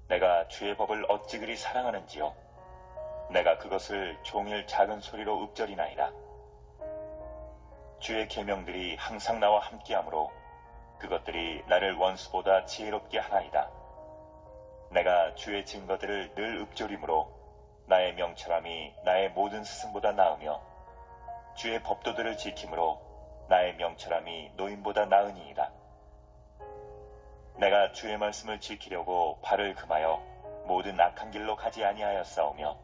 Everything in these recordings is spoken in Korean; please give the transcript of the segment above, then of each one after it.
내가 주의 법을 어찌 그리 사랑하는지요. 내가 그것을 종일 작은 소리로 읊조리나이다. 주의 계명들이 항상 나와 함께하므로 그것들이 나를 원수보다 지혜롭게 하나이다. 내가 주의 증거들을 늘 읊조리므로 나의 명철함이 나의 모든 스승보다 나으며 주의 법도들을 지킴으로 나의 명철함이 노인보다 나으니이다. 내가 주의 말씀을 지키려고 발을 금하여 모든 악한 길로 가지 아니하였사오며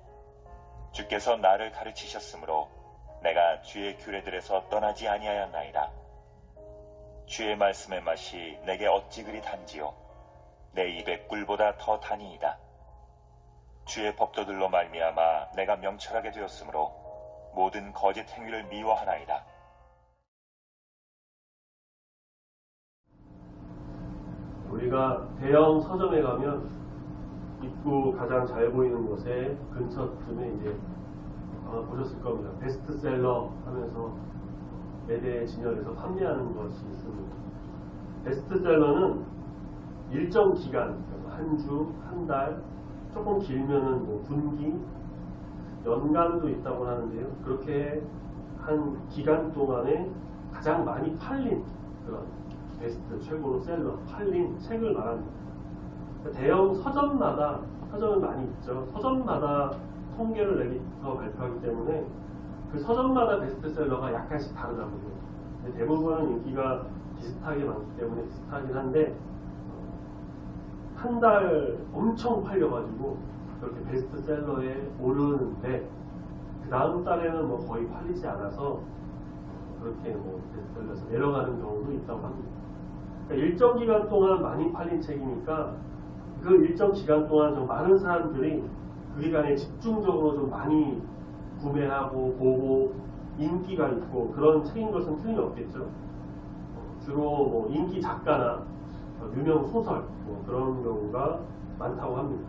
주께서 나를 가르치셨으므로 내가 주의 규례들에서 떠나지 아니하였나이다. 주의 말씀의 맛이 내게 어찌 그리 단지요. 내 입에 꿀보다 더 다니이다. 주의 법도들로 말미암아 내가 명철하게 되었으므로 모든 거짓 행위를 미워하나이다. 우리가 대형 서점에 가면 입구 가장 잘 보이는 곳에 근처쯤에 이제 아마 보셨을 겁니다. 베스트셀러 하면서 매대 진열해서 판매하는 것이 있습니다. 베스트셀러는 일정 기간, 한 주, 한 달, 조금 길면은 뭐 분기, 연간도 있다고 하는데요. 그렇게 한 기간 동안에 가장 많이 팔린 그런 베스트 최고로 셀러, 팔린 책을 말합니다. 대형 서점마다, 서점은 많이 있죠. 서점마다 통계를 내기서 발표하기 때문에 그 서점마다 베스트셀러가 약간씩 다르다고요. 대부분은 인기가 비슷하게 많기 때문에 비슷하긴 한데 한 달 엄청 팔려가지고 그렇게 베스트셀러에 오르는데 그 다음 달에는 뭐 거의 팔리지 않아서 그렇게 뭐 베스트셀러에서 내려가는 경우도 있다고 합니다. 그러니까 일정 기간 동안 많이 팔린 책이니까 그 일정 기간 동안 좀 많은 사람들이 그 기간에 집중적으로 좀 많이 구매하고 보고 인기가 있고 그런 책인 것은 틀림없겠죠. 주로 뭐 인기 작가나 유명 소설 뭐 그런 경우가 많다고 합니다.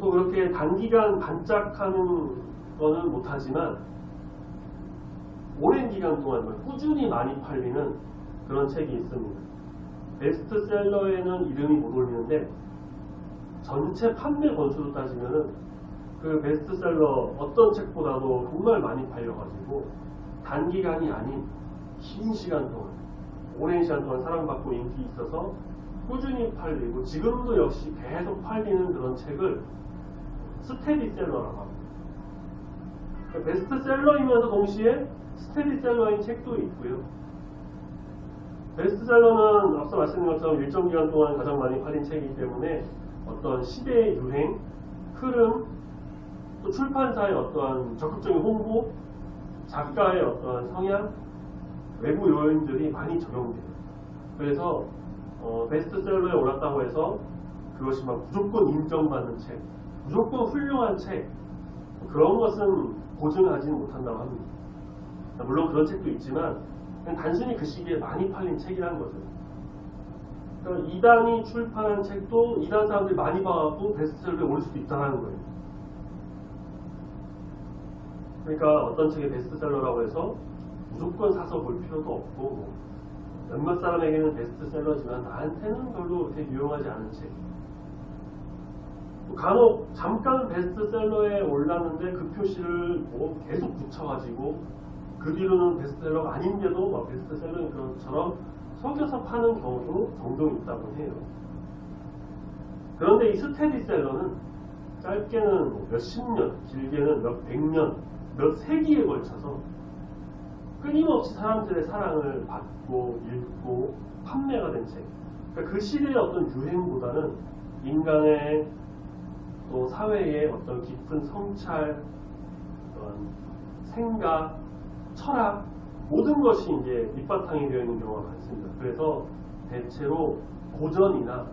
또 그렇게 단기간 반짝하는 거는 못하지만 오랜 기간 동안 꾸준히 많이 팔리는 그런 책이 있습니다. 베스트셀러에는 이름이 못 올리는데 전체 판매 건수로 따지면은 그 베스트셀러 어떤 책보다도 정말 많이 팔려가지고 단기간이 아닌 긴 시간 동안, 오랜 시간 동안 사랑받고 인기 있어서 꾸준히 팔리고 지금도 역시 계속 팔리는 그런 책을 스테디셀러라고 합니다. 베스트셀러이면서 동시에 스테디셀러인 책도 있고요. 베스트셀러는 앞서 말씀드린 것처럼 일정 기간 동안 가장 많이 팔린 책이기 때문에 어떤 시대의 유행, 흐름, 또 출판사의 어떠한 적극적인 홍보, 작가의 어떠한 성향, 외부 요인들이 많이 적용돼요. 그래서 베스트셀러에 올랐다고 해서 그것이 막 무조건 인정받는 책, 무조건 훌륭한 책, 그런 것은 보증하지는 못한다고 합니다. 물론 그런 책도 있지만 그냥 단순히 그 시기에 많이 팔린 책이라는 거죠. 그러니까 2단이 출판한 책도 2단 사람들이 많이 봐갖고 베스트셀러에 오를 수도 있다는 거예요. 그러니까 어떤 책이 베스트셀러라고 해서 무조건 사서 볼 필요도 없고 뭐 몇몇 사람에게는 베스트셀러지만 나한테는 별로 그렇게 유용하지 않은 책. 간혹 잠깐 베스트셀러에 올랐는데 그 표시를 뭐 계속 붙여가지고 그 뒤로는 베스트셀러가 아닌데도 막 베스트셀러인 것처럼 속여서 파는 경우도 종종 있다고 해요. 그런데 이 스테디셀러는 짧게는 뭐 몇십 년, 길게는 몇 백 년, 몇 세기에 걸쳐서 끊임없이 사람들의 사랑을 받고 읽고 판매가 된 책. 그러니까 그 시대의 어떤 유행보다는 인간의 또 사회의 어떤 깊은 성찰, 어떤 생각, 철학 모든 것이 이제 밑바탕이 되어 있는 경우가 많습니다. 그래서 대체로 고전이나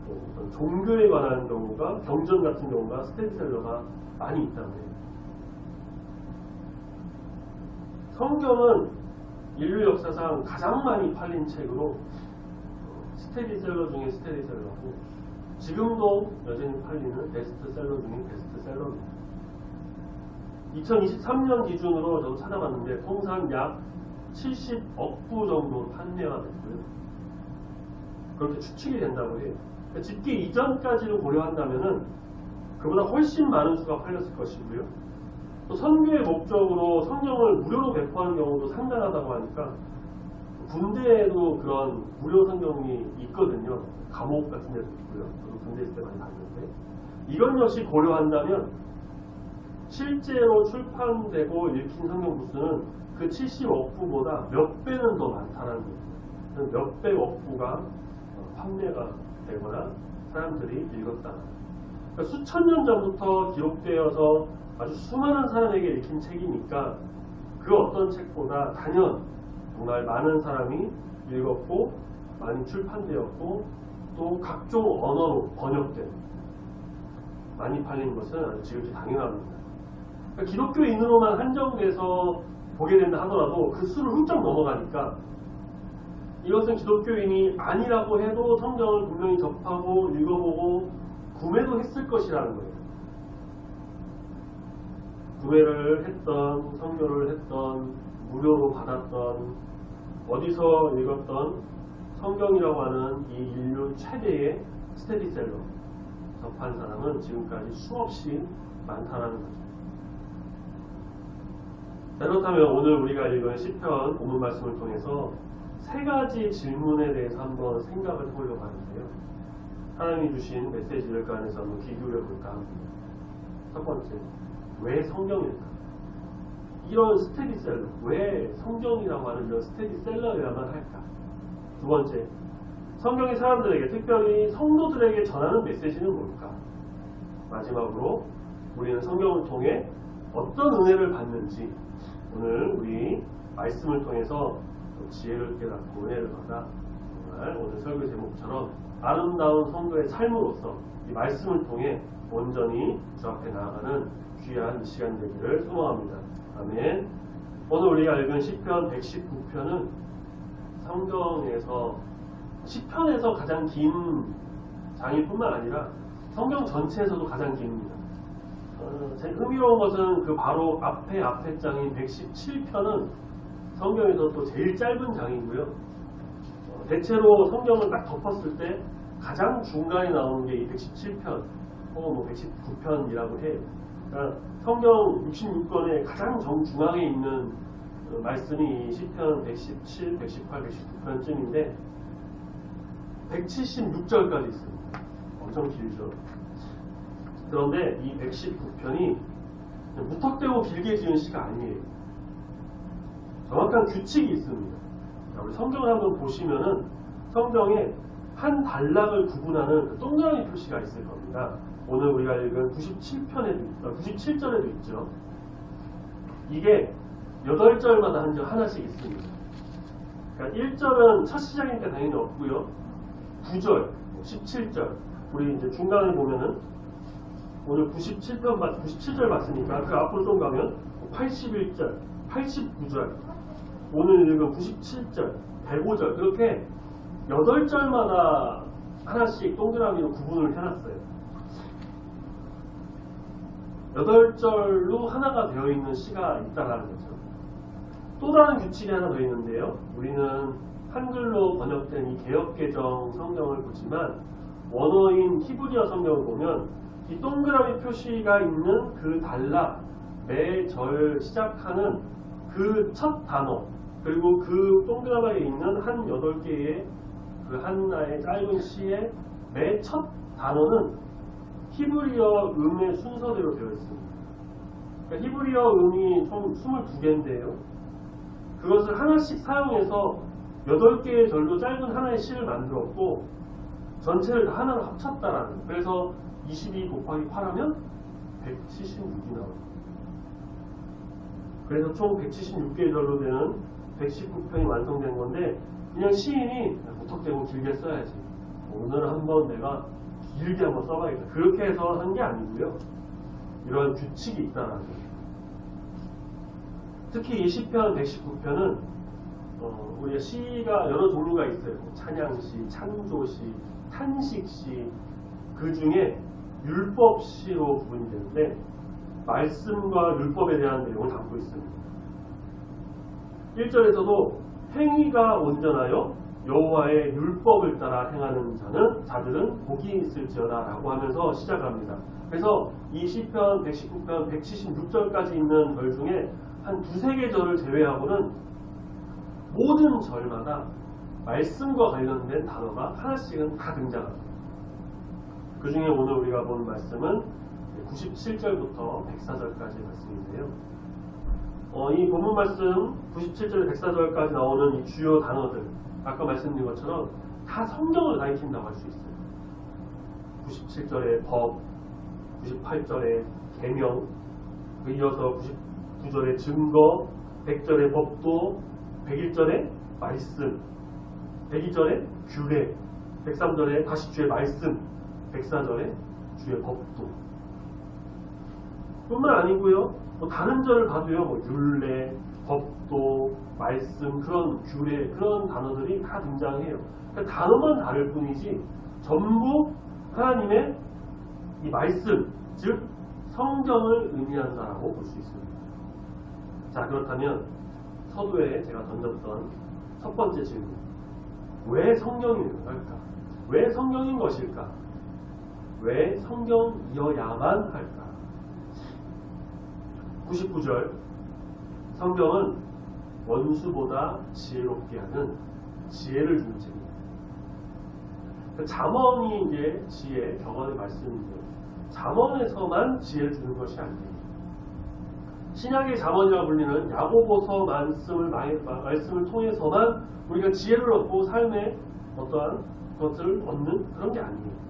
또 어떤 종교에 관한 경우가 경전 같은 경우가 스테디셀러가 많이 있다고 해요. 성경은 인류 역사상 가장 많이 팔린 책으로 스테디셀러 중에 스테디셀러고 지금도 여전히 팔리는 베스트셀러 중에 베스트셀러입니다. 2023년 기준으로 저도 찾아봤는데 통상 약 70억 부 정도 판매가 됐고요. 그렇게 추측이 된다고 해요. 집계 이전까지를 고려한다면은 그보다 훨씬 많은 수가 팔렸을 것이고요. 또 선교의 목적으로 성경을 무료로 배포하는 경우도 상당하다고 하니까 군대에도 그런 무료 성경이 있거든요. 감옥 같은 데도 있고요. 저도 군대 있을 때 많이 봤는데 이건 역시 고려한다면 실제로 출판되고 읽힌 성경 부수는 그 70억 부보다 몇 배는 더 많다는 거예요. 몇백억 부가 판매가 되거나 사람들이 읽었다. 그러니까 수천 년 전부터 기록되어서 아주 수많은 사람에게 읽힌 책이니까 그 어떤 책보다 단연 정말 많은 사람이 읽었고 많이 출판되었고 또 각종 언어로 번역된 많이 팔린 것은 아주 지극히 당연합니다. 그러니까 기독교인으로만 한정돼서 보게 된다 하더라도 그 수를 훌쩍 넘어가니까 이것은 기독교인이 아니라고 해도 성경을 분명히 접하고 읽어보고 구매도 했을 것이라는 거예요. 구매를 했던, 선교를 했던, 무료로 받았던, 어디서 읽었던 성경이라고 하는 이 인류 최대의 스테디셀러 접한 사람은 지금까지 수없이 많다는 거죠. 그렇다면 오늘 우리가 읽은 시편 본문 말씀을 통해서 세 가지 질문에 대해서 한번 생각을 해보려고 하는데요. 하나님이 주신 메시지를 그 안에서 한번 기울여 볼까 합니다. 첫 번째, 왜 성경일까? 이런 스테디셀러, 왜 성경이라고 하는 이런 스테디셀러여야만 할까? 두 번째, 성경이 사람들에게, 특별히 성도들에게 전하는 메시지는 뭘까? 마지막으로 우리는 성경을 통해 어떤 은혜를 받는지 오늘 우리 말씀을 통해서 지혜를 깨닫고 은혜를 받아 정말 오늘 설교 제목처럼 아름다운 성도의 삶으로서 이 말씀을 통해 온전히 주 앞에 나아가는 귀한 이 시간 되기를 소망합니다. 아멘. 오늘 우리가 읽은 시편 119편은 성경에서 시편에서 가장 긴 장일뿐만 아니라 성경 전체에서도 가장 깁니다. 제 흥미로운 것은 그 바로 앞에 장인 117편은 성경에서 또 제일 짧은 장이고요. 대체로 성경을 딱 덮었을 때 가장 중간에 나오는 게 이 117편 혹은 뭐 119편이라고 해요. 그러니까 성경 66권의 가장 정중앙에 있는 말씀이 시편 117, 118, 119편쯤인데 176절까지 있습니다. 엄청 길죠. 그런데 이 119편이 무턱대고 길게 지은 시가 아니에요. 정확한 규칙이 있습니다. 우리 성경을 한번 보시면은 성경에 한 단락을 구분하는 그 동그라미 표시가 있을 겁니다. 오늘 우리가 읽은 97절에도 있죠. 이게 8절마다 하나씩 있습니다. 그러니까 1절은 첫 시작이니까 당연히 없고요. 9절, 17절, 우리 이제 중간에 보면은 오늘 97절 봤으니까 그 앞으로 좀 가면 81절, 89절, 오늘 읽은 97절, 105절 이렇게 8절마다 하나씩 동그라미로 구분을 해놨어요. 8절로 하나가 되어 있는 시가 있다는 거죠. 또 다른 규칙이 하나 더 있는데요. 우리는 한글로 번역된 이 개역개정 성경을 보지만 원어인 히브리어 성경을 보면 이 동그라미 표시가 있는 그 단락, 매 절 시작하는 그 첫 단어, 그리고 그 동그라미에 있는 한 8개의 그 하나의 짧은 시의 매 첫 단어는 히브리어 음의 순서대로 되어 있습니다. 그러니까 히브리어 음이 총 22개인데요. 그것을 하나씩 사용해서 8개의 절로 짧은 하나의 시를 만들었고 전체를 다 하나로 합쳤다라는 거예요. 그래서 22 곱하기 8하면 176이 나옵니다. 그래서 총 176개의 절로 되는 119편이 완성된 건데 그냥 시인이 무턱대고 길게 써야지. 오늘은 한번 내가 길게 한번 써봐야겠다. 그렇게 해서 한 게 아니고요. 이런 규칙이 있다는 거예요. 특히 이 시편 119편은 우리가 시가 여러 종류가 있어요. 찬양시, 창조시, 탄식시, 그 중에 율법시로 구분이 되는데 말씀과 율법에 대한 내용을 담고 있습니다. 1절에서도 행위가 온전하여 여호와의 율법을 따라 행하는 자들은 복이 있을지어다 라고 하면서 시작합니다. 그래서 이 시편 119편 176절까지 있는 절 중에 한 두세 개 절을 제외하고는 모든 절마다 말씀과 관련된 단어가 하나씩은 다 등장합니다. 그 중에 오늘 우리가 본 말씀은 97절부터 104절까지 말씀인데요. 이 본문 말씀 97절 104절까지 나오는 이 주요 단어들, 아까 말씀드린 것처럼 다 성경을 가리킨다고 할 수 있어요. 97절의 법, 98절의 계명, 이어서 99절의 증거, 100절의 법도, 101절의 말씀, 102절의 규례, 103절의 다시 주의 말씀, 104절의 주의 법도. 뿐만 아니고요. 다른 절을 봐도요. 율례, 법도, 말씀, 그런 규례, 그런 단어들이 다 등장해요. 그러니까 단어만 다를 뿐이지 전부 하나님의 이 말씀, 즉 성경을 의미한다라고 볼 수 있습니다. 자, 그렇다면 서두에 제가 던졌던 첫 번째 질문, 왜 성경이 필요할까? 왜 성경인 것일까? 왜 성경이어야만 할까? 99절, 성경은 원수보다 지혜롭게 하는 지혜를 주는 책입니다. 잠언이 이제 지혜, 경언의 말씀인데 잠언에서만 지혜를 주는 것이 아니에요. 신약의 잠언이라고 불리는 야고보서 말씀을 통해서만 우리가 지혜를 얻고 삶의 어떠한 것을 얻는 그런 게 아니에요.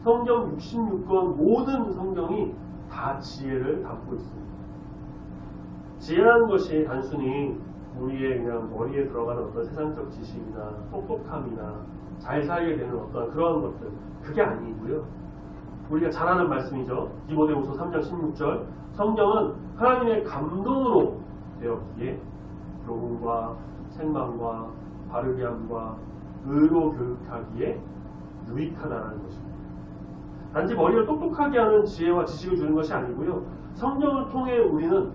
성경 66권 모든 성경이 다 지혜를 담고 있습니다. 지혜라는 것이 단순히 우리의 그냥 머리에 들어가는 어떤 세상적 지식이나 똑똑함이나 잘 살게 되는 어떤 그런 것들, 그게 아니고요. 우리가 잘 아는 말씀이죠. 디모데후서 3장 16절, 성경은 하나님의 감동으로 되었기에 교훈과 책망과 바르게 함과 의로 교육하기에 유익하다는 것입니다. 단지 머리를 똑똑하게 하는 지혜와 지식을 주는 것이 아니고요. 성경을 통해 우리는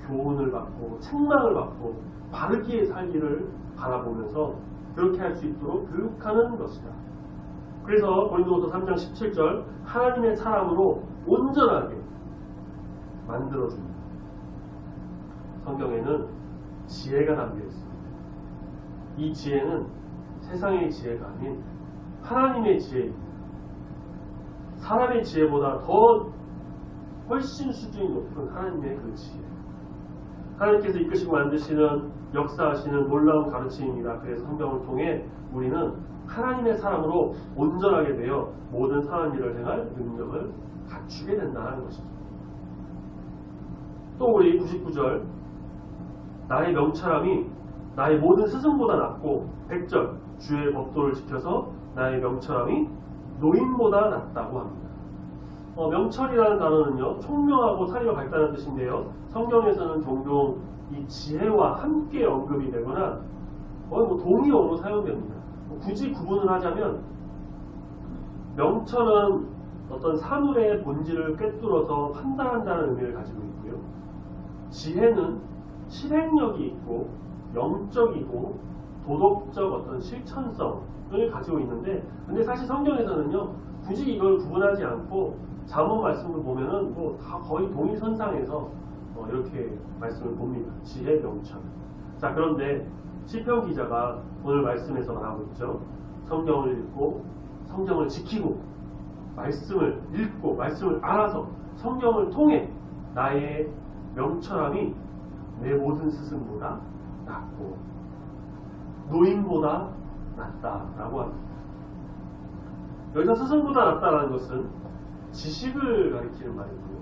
교훈을 받고 책망을 받고 바르게 살기를 바라보면서 그렇게 할 수 있도록 교육하는 것이다. 그래서 고린도후서 3장 17절, 하나님의 사람으로 온전하게 만들어줍니다. 성경에는 지혜가 담겨 있습니다. 이 지혜는 세상의 지혜가 아닌 하나님의 지혜입니다. 사람의 지혜보다 더 훨씬 수준이 높은 하나님의 그 지혜. 하나님께서 이끄시고 만드시는 역사하시는 놀라운 가르침입니다. 그래서 성경을 통해 우리는 하나님의 사람으로 온전하게 되어 모든 선한 일을 행할 능력을 갖추게 된다는 것이죠. 또 우리 99절, 나의 명철함이 나의 모든 스승보다 낫고 100절, 주의 법도를 지켜서 나의 명철함이 노인보다 낫다고 합니다. 명철이라는 단어는요, 총명하고 사리가 밝다는 뜻인데요, 성경에서는 종종 이 지혜와 함께 언급이 되거나 동의어로 사용됩니다. 굳이 구분을 하자면 명철은 어떤 사물의 본질을 꿰뚫어서 판단한다는 의미를 가지고 있고요, 지혜는 실행력이 있고 영적이고 도덕적 어떤 실천성을 가지고 있는데, 근데 사실 성경에서는요 굳이 이걸 구분하지 않고 잠언 말씀을 보면은 다 거의 동일선상에서 이렇게 말씀을 봅니다. 지혜, 명철. 자, 그런데 시편 기자가 오늘 말씀에서 말하고 있죠. 성경을 읽고 성경을 지키고 말씀을 읽고 말씀을 알아서 성경을 통해 나의 명철함이 내 모든 스승보다 낫고 노인보다 낫다라고 합니다. 여기서 스승보다 낫다라는 것은 지식을 가리키는 말이고요,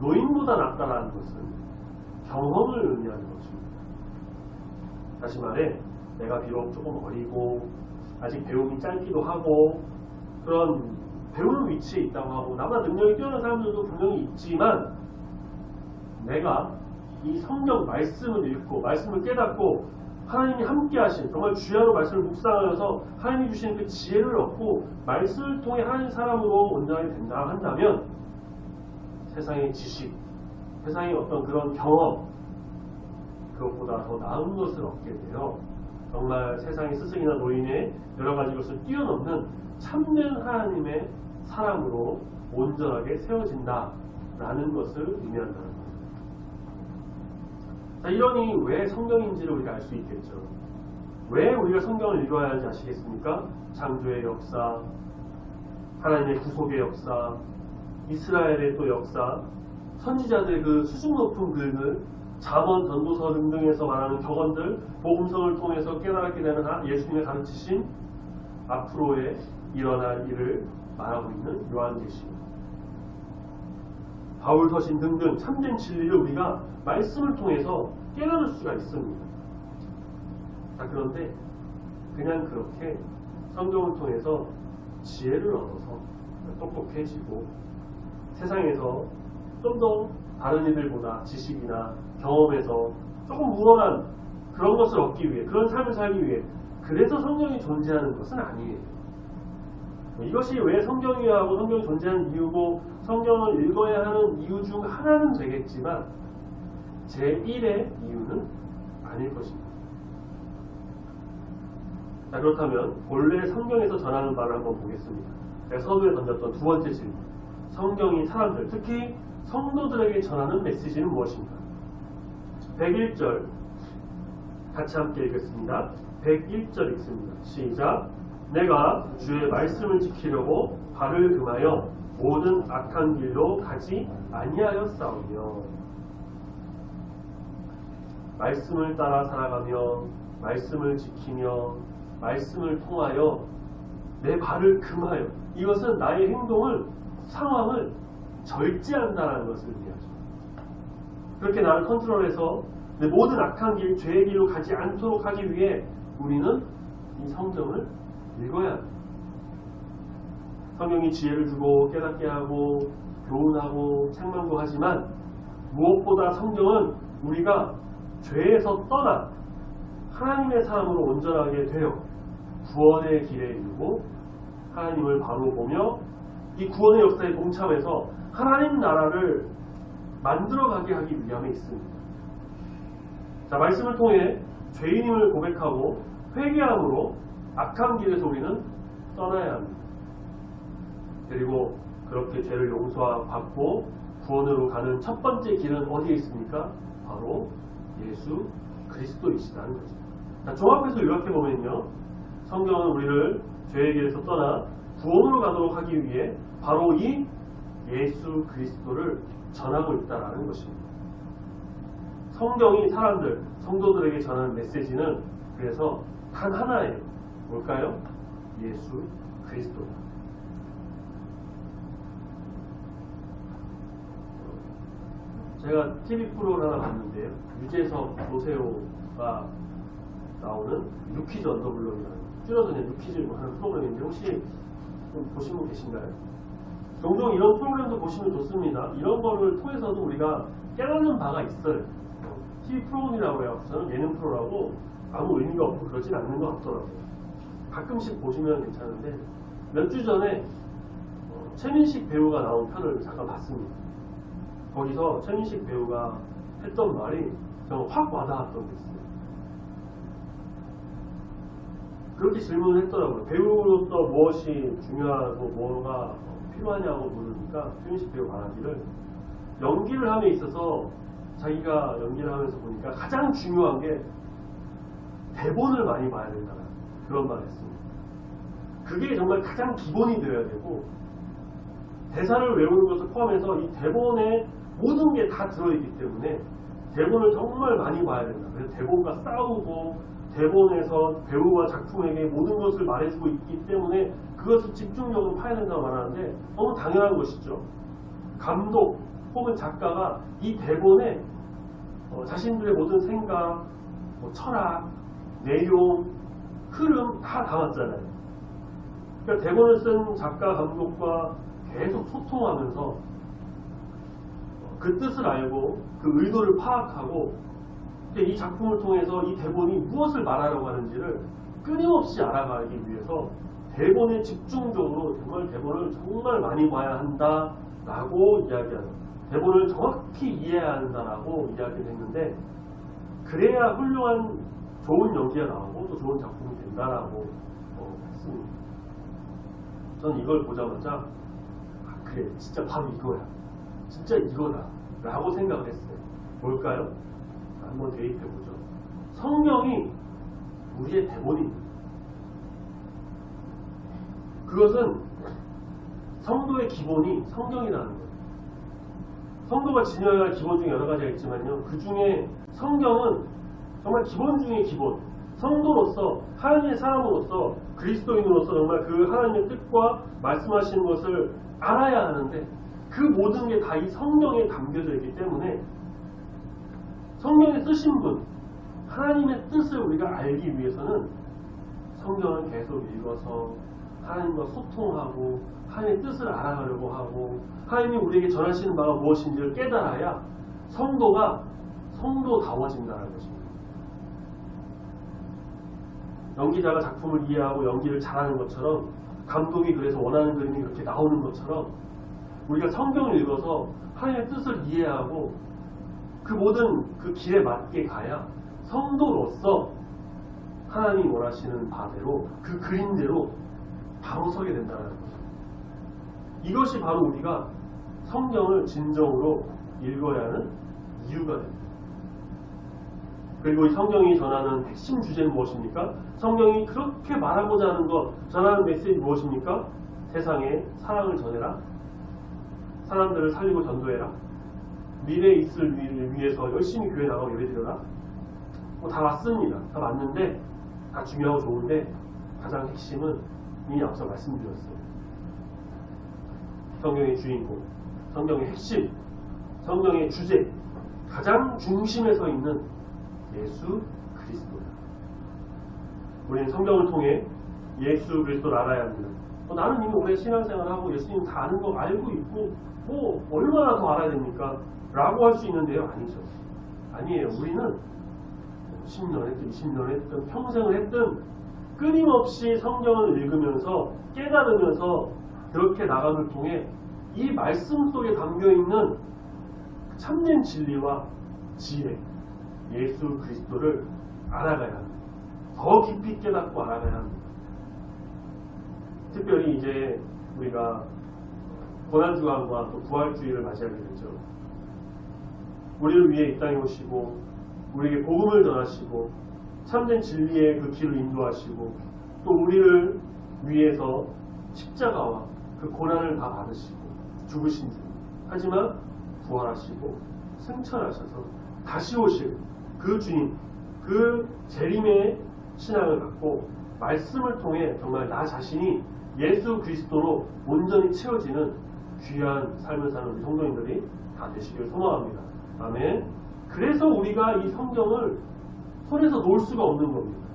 노인보다 낫다라는 것은 경험을 의미하는 것입니다. 다시 말해, 내가 비록 조금 어리고 아직 배움이 짧기도 하고 그런 배우는 위치에 있다고 하고 나보다 능력이 뛰어난 사람들도 분명히 있지만, 내가 이 성경 말씀을 읽고 말씀을 깨닫고 하나님이 함께 하신, 정말 주야로 말씀을 묵상하여서 하나님이 주신 그 지혜를 얻고 말씀을 통해 하나님 사람으로 온전하게 된다 한다면, 세상의 지식, 세상의 어떤 그런 경험, 그것보다 더 나은 것을 얻게 되어 정말 세상의 스승이나 노인의 여러 가지 것을 뛰어넘는 참된 하나님의 사람으로 온전하게 세워진다라는 것을 의미한다는 겁니다. 자, 이러니 왜 성경인지를 우리가 알 수 있겠죠. 왜 우리가 성경을 읽어야 하는지 아시겠습니까? 창조의 역사, 하나님의 구속의 역사, 이스라엘의 또 역사, 선지자들의 그 수준 높은 글들, 잠언, 전도서 등등에서 말하는 격언들, 복음성을 통해서 깨달게 되는 예수님의 가르치신 앞으로의 일어날 일을 말하고 있는 요한계시, 바울 서신 등등 참된 진리를 우리가 말씀을 통해서 깨달을 수가 있습니다. 자, 그런데 그냥 그렇게 성경을 통해서 지혜를 얻어서 똑똑해지고 세상에서 좀 더 다른 이들보다 지식이나 경험에서 조금 우월한 그런 것을 얻기 위해, 그런 삶을 살기 위해 그래서 성경이 존재하는 것은 아니에요. 이것이 왜 성경이라고 성경이 존재하는 이유고 성경을 읽어야 하는 이유 중 하나는 되겠지만 제1의 이유는 아닐 것입니다. 자, 그렇다면 본래 성경에서 전하는 바를 한번 보겠습니다. 제가 서두에 던졌던 두 번째 질문, 성경이 사람들, 특히 성도들에게 전하는 메시지는 무엇인가? 101절 같이 함께 읽겠습니다. 101절 읽습니다. 시작. 내가 주의 말씀을 지키려고 발을 금하여 모든 악한 길로 가지 아니하였사오며. 말씀을 따라 살아가며 말씀을 지키며 말씀을 통하여 내 발을 금하여, 이것은 나의 행동을, 상황을 절제한다는 것을 의미하죠. 그렇게 나를 컨트롤해서 내 모든 악한 길, 죄의 길로 가지 않도록 하기 위해 우리는 이 성경을 읽어야 합니다. 성경이 지혜를 주고 깨닫게 하고 교훈하고 책망도 하지만 무엇보다 성경은 우리가 죄에서 떠나 하나님의 사람으로 온전하게 되어 구원의 길에 이르고 하나님을 바로 보며 이 구원의 역사에 동참해서 하나님 나라를 만들어가게 하기 위함에 있습니다. 자, 말씀을 통해 죄인임을 고백하고 회개함으로 악한 길에서 우리는 떠나야 합니다. 그리고 그렇게 죄를 용서받고 구원으로 가는 첫 번째 길은 어디에 있습니까? 바로 예수 그리스도이시다는 거죠. 자, 종합해서 요약해보면요, 성경은 우리를 죄의 길에서 떠나 구원으로 가도록 하기 위해 바로 이 예수 그리스도를 전하고 있다는 것입니다. 성경이 사람들, 성도들에게 전하는 메시지는 그래서 단 하나예요. 뭘까요? 예수 그리스도. 제가 TV 프로를 하나 봤는데요. 유재석, 조세호가 나오는 뉴키즈 언더블럭이라는, 줄여서 그냥 뉴키즈 하는 프로그램인데 혹시 좀 보신 분 계신가요? 종종 이런 프로그램도 보시면 좋습니다. 이런 거를 통해서도 우리가 깨닫는 바가 있어요. TV 프로그램이라고 해요. 저는 예능 프로라고 아무 의미가 없고 그러진 않는 것 같더라고요. 가끔씩 보시면 괜찮은데 몇 주 전에 최민식 배우가 나온 편을 잠깐 봤습니다. 거기서 최민식 배우가 했던 말이 정말 확 와닿았던 게 있어요. 그렇게 질문을 했더라고요. 배우로서 무엇이 중요하고 뭐가 필요하냐고 물으니까 최민식 배우 말하기를, 연기를 함에 있어서 자기가 연기를 하면서 보니까 가장 중요한 게 대본을 많이 봐야 된다는 그런 말을 했습니다. 그게 정말 가장 기본이 되어야 되고, 대사를 외우는 것을 포함해서 이 대본에 모든 게 다 들어있기 때문에 대본을 정말 많이 봐야 된다. 그래서 대본과 싸우고 대본에서 배우와 작품에게 모든 것을 말해주고 있기 때문에 그것을 집중적으로 파야 된다고 말하는데 너무 당연한 것이죠. 감독 혹은 작가가 이 대본에 자신들의 모든 생각, 철학, 내용, 흐름 다 담았잖아요. 그러니까 대본을 쓴 작가, 감독과 계속 소통하면서 그 뜻을 알고 그 의도를 파악하고 이 작품을 통해서 이 대본이 무엇을 말하려고 하는지를 끊임없이 알아가기 위해서 대본에 집중적으로 정말 대본을 정말 많이 봐야 한다라고 이야기하는, 대본을 정확히 이해해야 한다라고 이야기를 했는데, 그래야 훌륭한 좋은 연기가 나오고 또 좋은 작품이 된다라고 했습니다. 저는 이걸 보자마자 그래 진짜 바로 이거야. 진짜 이거다 라고 생각을 했어요. 뭘까요? 한번 대입해보죠. 성경이 우리의 대본입니다. 그것은 성도의 기본이 성경이라는 거예요. 성도가 지녀야 할 기본 중에 여러 가지가 있지만요. 그 중에 성경은 정말 기본 중에 기본. 성도로서, 하나님의 사람으로서, 그리스도인으로서 정말 그 하나님의 뜻과 말씀하시는 것을 알아야 하는데 그 모든 게 다 이 성경에 담겨져 있기 때문에 성경에 쓰신 분, 하나님의 뜻을 우리가 알기 위해서는 성경을 계속 읽어서 하나님과 소통하고 하나님의 뜻을 알아가려고 하고 하나님이 우리에게 전하시는 바가 무엇인지를 깨달아야 성도가 성도다워진다는 것입니다. 연기자가 작품을 이해하고 연기를 잘하는 것처럼 감독이 그래서 원하는 그림이 그렇게 나오는 것처럼 우리가 성경을 읽어서 하나님의 뜻을 이해하고 그 모든 그 길에 맞게 가야 성도로서 하나님이 원하시는 바대로 그 그림대로 바로 서게 된다는 거죠. 이것이 바로 우리가 성경을 진정으로 읽어야 하는 이유가 됩니다. 그리고 이 성경이 전하는 핵심 주제는 무엇입니까? 성경이 그렇게 말하고자 하는 것, 전하는 메시지 무엇입니까? 세상에 사랑을 전해라. 사람들을 살리고 전도해라. 미래에 있을 일을 위해서 열심히 교회 나가고 예배드려라. 다 맞습니다. 다 맞는데 다 중요하고 좋은데 가장 핵심은 이미 앞서 말씀드렸어요. 성경의 주인공, 성경의 핵심, 성경의 주제, 가장 중심에 서 있는 예수 그리스도다. 우리는 성경을 통해 예수 그리스도를 알아야 합니다. 나는 이미 오래 신앙생활하고 예수님 다 아는 거 알고 있고 뭐 얼마나 더 알아야 됩니까? 라고 할 수 있는데요. 아니죠. 아니에요. 우리는 10년 했든 20년 했든 평생을 했든 끊임없이 성경을 읽으면서 깨달으면서 그렇게 나감을 통해 이 말씀 속에 담겨있는 참된 진리와 지혜, 예수 그리스도를 알아가야 합니다. 더 깊이 깨닫고 알아가야 합니다. 특별히 이제 우리가 고난주간과 또 부활주의를 맞이하게 되죠. 우리를 위해 이 땅에 오시고 우리에게 복음을 전하시고 참된 진리의 그 길을 인도하시고 또 우리를 위해서 십자가와 그 고난을 다 받으시고 죽으신 주 하지만 부활하시고 승천하셔서 다시 오실 그 주님, 그 재림의 신앙을 갖고 말씀을 통해 정말 나 자신이 예수 그리스도로 온전히 채워지는 귀한 삶을 사는 우리 성도님들이 다 되시길 소망합니다. 아멘. 그래서 우리가 이 성경을 손에서 놓을 수가 없는 겁니다.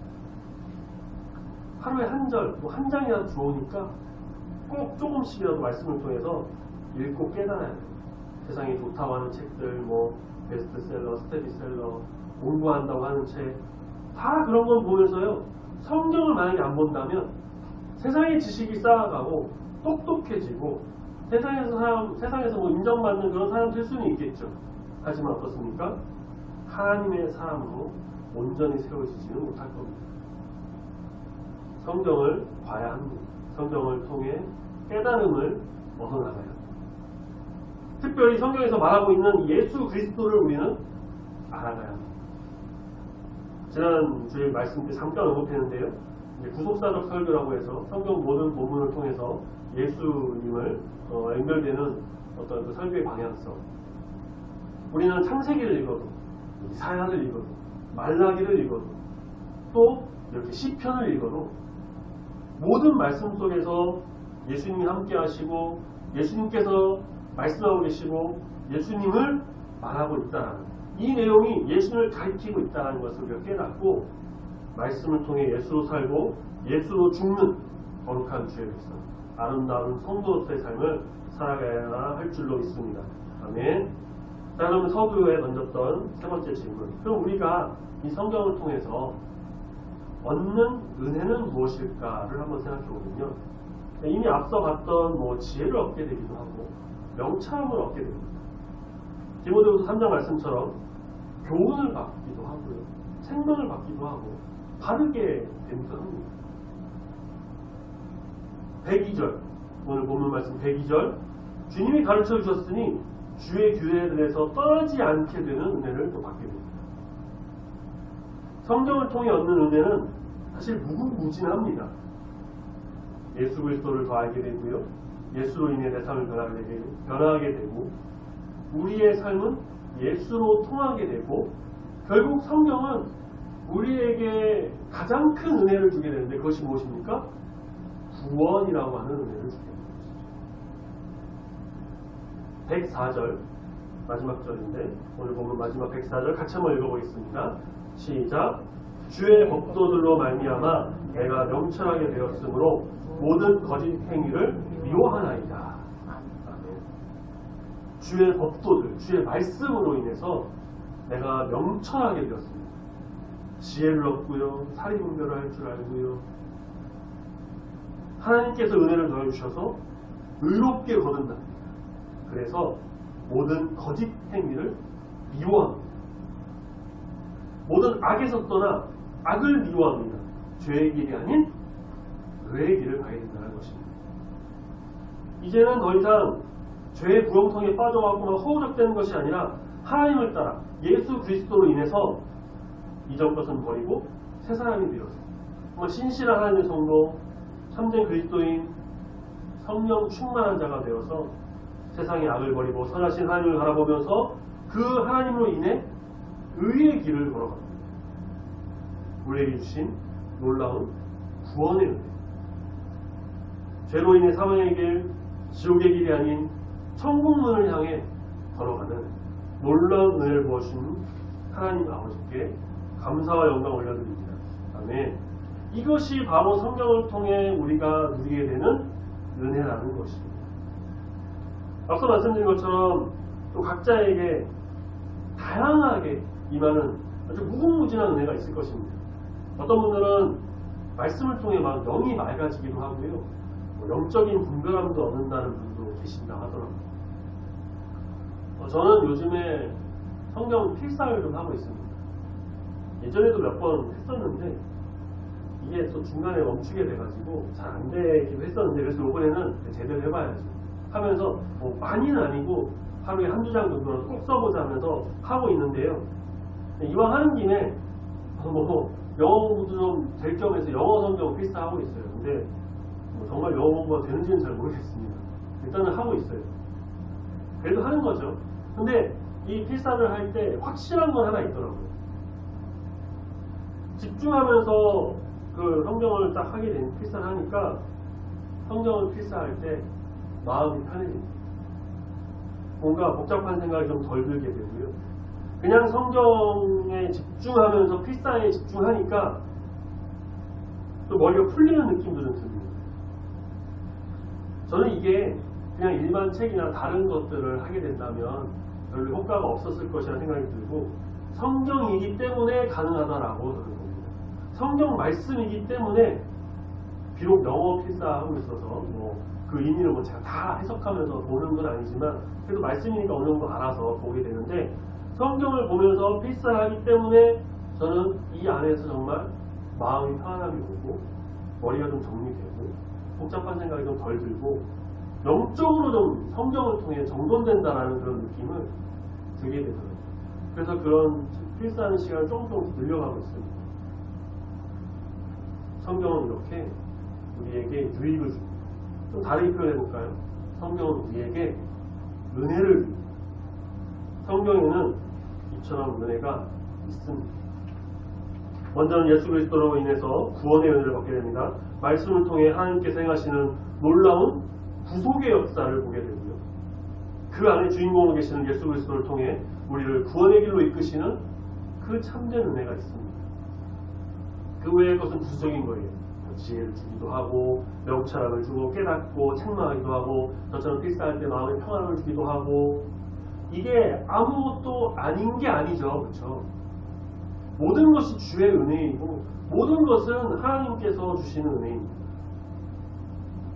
하루에 한 절, 뭐 한 장이라도 좋으니까 꼭 조금씩이라도 말씀을 통해서 읽고 깨달아야 돼요. 세상에 좋다고 하는 책들, 뭐 베스트셀러, 스테디셀러, 공부한다고 하는 책, 다 그런 건 보면서요. 성경을 만약에 안 본다면 세상의 지식이 쌓아가고 똑똑해지고 세상에서 뭐 인정받는 그런 사람 될 수는 있겠죠. 하지만 어떻습니까? 하나님의 사람으로 온전히 세워지지는 못할 겁니다. 성경을 봐야 합니다. 성경을 통해 깨달음을 얻어나가야 합니다. 특별히 성경에서 말하고 있는 예수 그리스도를 우리는 알아가야 합니다. 지난주에 말씀 때 잠깐 언급했는데요. 구속사적 설교라고 해서 성경 모든 본문을 통해서 예수님을 연결되는 어떤 그 설교의 방향성. 우리는 창세기를 읽어도, 이사야를 읽어도, 말라기를 읽어도, 또 이렇게 시편을 읽어도 모든 말씀 속에서 예수님이 함께 하시고 예수님께서 말씀하고 계시고 예수님을 말하고 있다는 이 내용이 예수님을 가리키고 있다는 것을 우리가 깨닫고 말씀을 통해 예수로 살고 예수로 죽는 거룩한 주의 백성, 아름다운 성도로서의 삶을 살아가야 할 줄로 믿습니다. 아멘. 자, 그러면 서두에 던졌던 세 번째 질문. 그럼 우리가 이 성경을 통해서 얻는 은혜는 무엇일까를 한번 생각해 보면요. 이미 앞서 봤던 뭐 지혜를 얻게 되기도 하고 명철을 얻게 됩니다. 디모데후서 3장 말씀처럼 교훈을 받기도 하고요. 생명을 받기도 하고 바르게 되기도 합니다. 102절, 오늘 본문 말씀 102절, 주님이 가르쳐 주셨으니 주의 규례들에서 떠나지 않게 되는 은혜를 또 받게 됩니다. 성경을 통해 얻는 은혜는 사실 무궁무진합니다. 예수 그리스도를 더 알게 되고요, 예수로 인해 내 삶을 변화하게 되고, 우리의 삶은 예수로 통하게 되고, 결국 성경은 우리에게 가장 큰 은혜를 주게 되는데, 그것이 무엇입니까? 구원이라고 하는 은혜를 주게 됩니다. 104절 마지막 절인데, 오늘 보면 마지막 104절 같이 한번 읽어보겠습니다. 시작. 주의 법도들로 말미암아 내가 명철하게 되었으므로 모든 거짓 행위를 미워하나이다. 아멘. 주의 법도들, 주의 말씀으로 인해서 내가 명철하게 되었습니다. 지혜를 얻고요, 사리분별을 할 줄 알고요, 하나님께서 은혜를 더해주셔서 의롭게 거둔다. 그래서 모든 거짓 행위를 미워합니다. 모든 악에서 떠나 악을 미워합니다. 죄의 길이 아닌 의의 길을 가야 된다는 것입니다. 이제는 더 이상 죄의 구렁텅이에 빠져가고 허우적대는 것이 아니라 하나님을 따라 예수 그리스도로 인해서 이전 것은 버리고 새 사람이 되었습니다. 정말 신실한 하나님의 성도, 참된 그리스도인, 성령 충만한 자가 되어서 세상의 악을 버리고 선하신 하나님을 바라보면서 그 하나님으로 인해 의의 길을 걸어갑니다. 우리에게 주신 놀라운 구원의 은혜. 죄로 인해 사망의 길, 지옥의 길이 아닌 천국문을 향해 걸어가는 놀라운 은혜를 부어주신 하나님 아버지께 감사와 영광 올려드립니다. 아멘. 이것이 바로 성경을 통해 우리가 누리게 되는 은혜라는 것입니다. 앞서 말씀드린 것처럼 또 각자에게 다양하게 임하는 아주 무궁무진한 은혜가 있을 것입니다. 어떤 분들은 말씀을 통해 막 영이 맑아지기도 하고요, 영적인 분별함도 얻는다는 분도 계신다 하더라고요. 저는 요즘에 성경 필사를 좀 하고 있습니다. 예전에도 몇 번 했었는데 이게 또 중간에 멈추게 돼가지고 잘 안 되기도 했었는데, 그래서 이번에는 제대로 해봐야지 하면서 많이는 아니고 하루에 한두 장 정도는 꼭 써보자 하면서 하고 있는데요. 이왕 하는 김에 영어 공부도 좀 될 겸해서 영어 성경 필사하고 있어요. 근데 정말 영어 공부가 되는지는 잘 모르겠습니다. 일단은 하고 있어요. 그래도 하는 거죠. 근데 이 필사를 할 때 확실한 건 하나 있더라고요. 집중하면서 그 성경을 딱 하게 된 필사를 하니까 성경을 필사할 때 마음이 편해집니다. 뭔가 복잡한 생각이 좀 덜 들게 되고요. 그냥 성경에 집중하면서 필사에 집중하니까 또 머리가 풀리는 느낌도 좀 듭니다. 저는 이게 그냥 일반 책이나 다른 것들을 하게 된다면 별로 효과가 없었을 것이라는 생각이 들고, 성경이기 때문에 가능하다라고 저는 봅니다. 성경 말씀이기 때문에 비록 영어 필사하고 있어서 그 의미를 제가 다 해석하면서 보는 건 아니지만 그래도 말씀이니까 어느 정도 알아서 보게 되는데, 성경을 보면서 필사하기 때문에 저는 이 안에서 정말 마음이 편안함이 오고 머리가 좀 정리되고 복잡한 생각이 좀 덜 들고 영적으로 좀 성경을 통해 정돈된다라는 그런 느낌을 들게 되더라고요. 그래서 그런 필사하는 시간을 조금 늘려가고 있습니다. 성경은 이렇게 우리에게 유익을 줍니다. 좀 다르게 표현해볼까요? 성경은 우리에게 은혜를 줍니다. 성경에는 이처럼 은혜가 있습니다. 먼저는 예수 그리스도로 인해서 구원의 은혜를 받게 됩니다. 말씀을 통해 하나님께서 행하시는 놀라운 구속의 역사를 보게 되고요. 그 안에 주인공으로 계시는 예수 그리스도를 통해 우리를 구원의 길로 이끄시는 그 참된 은혜가 있습니다. 그 외의 것은 부수적인 거예요. 지혜를 주기도 하고 명철함을 주고 깨닫고 책망하기도 하고 저처럼 필사할 때 마음의 평안을 주기도 하고, 이게 아무것도 아닌 게 아니죠. 그렇죠? 모든 것이 주의 은혜이고 모든 것은 하나님께서 주시는 은혜입니다.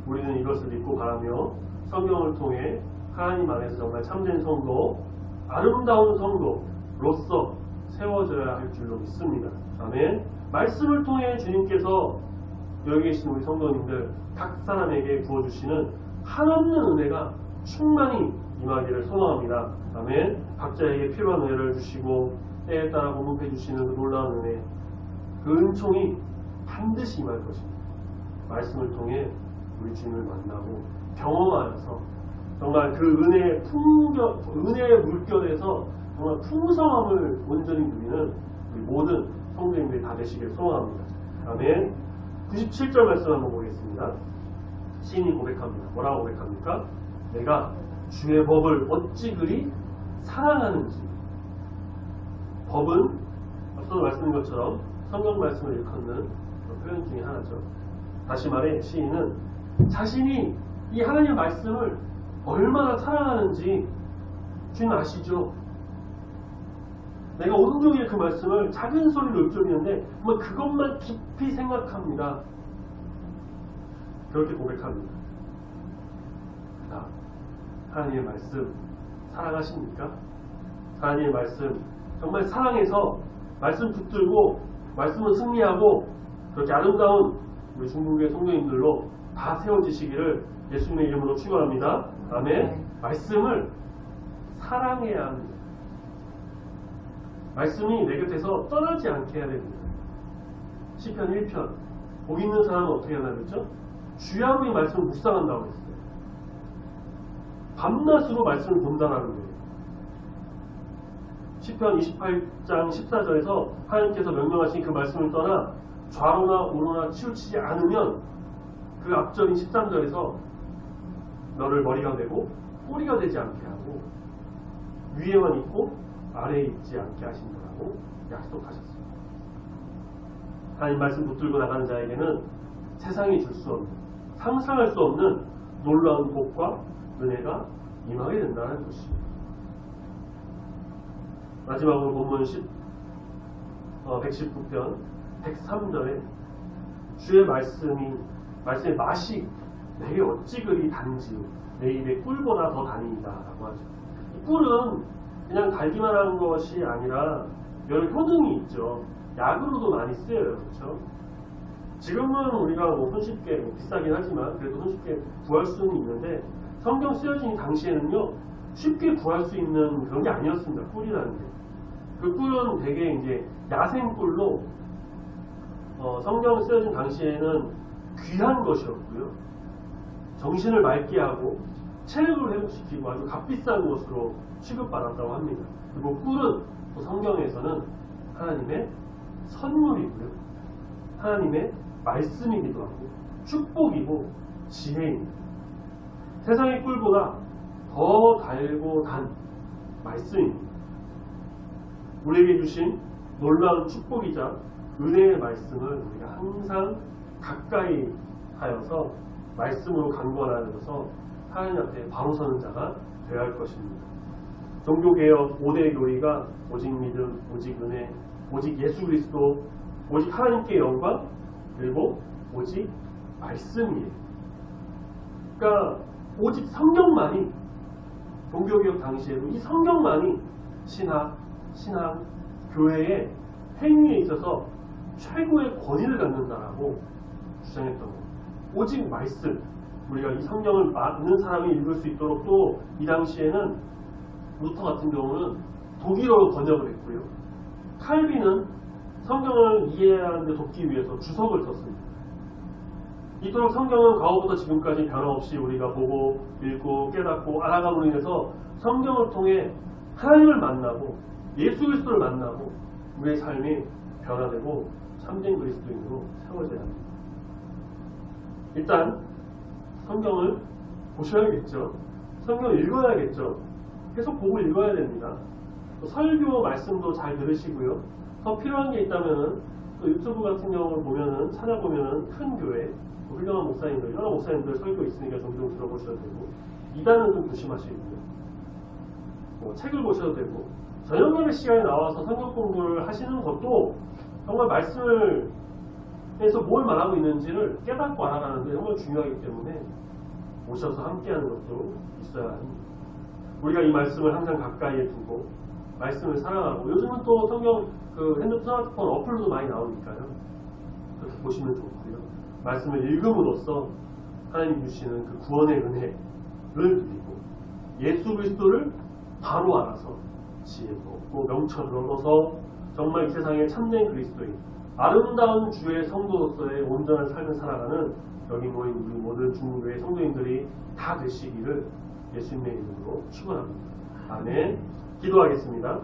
우리는 이것을 믿고 바라며 성경을 통해 하나님 안에서 정말 참된 성도, 아름다운 성도로서 세워져야 할 줄로 믿습니다. 아멘. 말씀을 통해 주님께서 여기 계신 우리 성도님들 각 사람에게 부어주시는 한없는 은혜가 충만히 임하기를 소망합니다. 아멘. 각자에게 필요한 은혜를 주시고 때에 따라 공급해 주시는 그 놀라운 은혜, 그 은총이 반드시 임할 것입니다. 말씀을 통해 우리 주님을 만나고 경험하여서 정말 그 은혜의 물결에서 정말 풍성함을 온전히 누리는 우리 모든 성도님들이 다 되시길 소망합니다. 아멘. 97절 말씀 한번 보겠습니다. 시인이 고백합니다. 뭐라고 고백합니까? 내가 주의 법을 어찌 그리 사랑하는지. 법은 앞서도 말씀드린 것처럼 성경 말씀을 일컫는 표현 중에 하나죠. 다시 말해 시인은 자신이 이 하나님의 말씀을 얼마나 사랑하는지 주님 아시죠? 내가 온종일 그 말씀을 작은 소리로 읊조리는데 정말 그것만 깊이 생각합니다. 그렇게 고백합니다. 자, 하나님의 말씀 사랑하십니까? 하나님의 말씀 정말 사랑해서 말씀 붙들고 말씀을 승리하고 그렇게 아름다운 우리 중국의 성도님들로 다 세워지시기를 예수님의 이름으로 축원합니다. 아멘. 말씀을 사랑해야 합니다. 말씀이 내 곁에서 떠나지 않게 해야 됩니다. 시편 1편 복 있는 사람은 어떻게 하나 그랬죠? 주야의 말씀을 묵상한다고 했어요. 밤낮으로 말씀을 본다라는 거예요. 시편 28장 14절에서 하나님께서 명령하신 그 말씀을 떠나 좌로나 우로나 치우치지 않으면 그 앞절인 13절에서 너를 머리가 되고 꼬리가 되지 않게 하고 위에만 있고 아래에 있지 않게 하신다라고 약속하셨습니다. 하나님 말씀 붙들고 나가는 자에게는 세상이 줄 수 없는, 상상할 수 없는 놀라운 복과 은혜가 임하게 된다는 것입니다. 마지막으로 본문 119편 103절에 주의 말씀의 맛이 내게 어찌 그리 단지 내 입에 꿀보다 더 다니이다 라고 하죠. 이 꿀은 그냥 달기만 하는 것이 아니라 여러 효능이 있죠. 약으로도 많이 쓰여요. 그렇죠? 지금은 우리가 손쉽게 비싸긴 하지만 그래도 손쉽게 구할 수는 있는데 성경 쓰여진 당시에는요 쉽게 구할 수 있는 그런 게 아니었습니다. 꿀이라는 게. 그 꿀은 되게 이제 야생 꿀로 성경 쓰여진 당시에는 귀한 것이었고요. 정신을 맑게 하고 체력을 회복시키고 아주 값비싼 것으로 취급받았다고 합니다. 그리고 꿀은 또 성경에서는 하나님의 선물이고요. 하나님의 말씀이기도 하고 축복이고 지혜입니다. 세상의 꿀보다 더 달고 단 말씀입니다. 우리에게 주신 놀라운 축복이자 은혜의 말씀을 우리가 항상 가까이 하여서 말씀으로 강권하여서 하나님 앞에 바로 서는 자가 되어야 할 것입니다. 종교개혁 5대 교리가 오직 믿음, 오직 은혜, 오직 예수 그리스도, 오직 하나님께 영광, 그리고 오직 말씀이에요. 그러니까 오직 성경만이 종교개혁 당시에도 이 성경만이 신학, 교회의 행위에 있어서 최고의 권위를 갖는다라고 주장했던 겁니다. 오직 말씀, 우리가 이 성경을 많은 사람이 읽을 수 있도록 또 이 당시에는 루터 같은 경우는 독일어로 번역을 했고요. 칼빈은 성경을 이해하는 데 돕기 위해서 주석을 썼습니다. 이토록 성경은 과거부터 지금까지 변함없이 우리가 보고 읽고 깨닫고 알아감으로 인해서 성경을 통해 하나님을 만나고 예수 그리스도를 만나고 우리의 삶이 변화되고 참된 그리스도인으로 세워져야 합니다. 일단 성경을 보셔야겠죠. 성경을 읽어야겠죠. 계속 보고 읽어야 됩니다. 또 설교 말씀도 잘 들으시고요. 더 필요한 게 있다면은 또 유튜브 같은 경우를 보면은 찾아보면은 큰 교회 훌륭한 목사님들, 여러 목사님들 설교 있으니까 종종 들어보셔도 되고 이단은 좀 조심하시고요. 책을 보셔도 되고 저녁 예배 시간에 나와서 성경 공부를 하시는 것도 정말 말씀을 해서 뭘 말하고 있는지를 깨닫고 알아가는 게 정말 중요하기 때문에 오셔서 함께하는 것도 있어야 합니다. 우리가 이 말씀을 항상 가까이에 두고 말씀을 사랑하고, 요즘은 또 성경 그 핸드폰, 스마트폰 어플도 많이 나오니까요. 그렇게 보시면 좋고요. 말씀을 읽음으로써 하나님 주시는 그 구원의 은혜를 누리고 예수 그리스도를 바로 알아서 지혜롭고 명철을 얻어서 정말 이 세상의 참된 그리스도인, 아름다운 주의 성도로서의 온전한 삶을 살아가는 여기 모인 우리 모든 중국교회 성도님들이 다 되시기를 예수님의 이름으로 축원합니다. 아멘. 기도하겠습니다.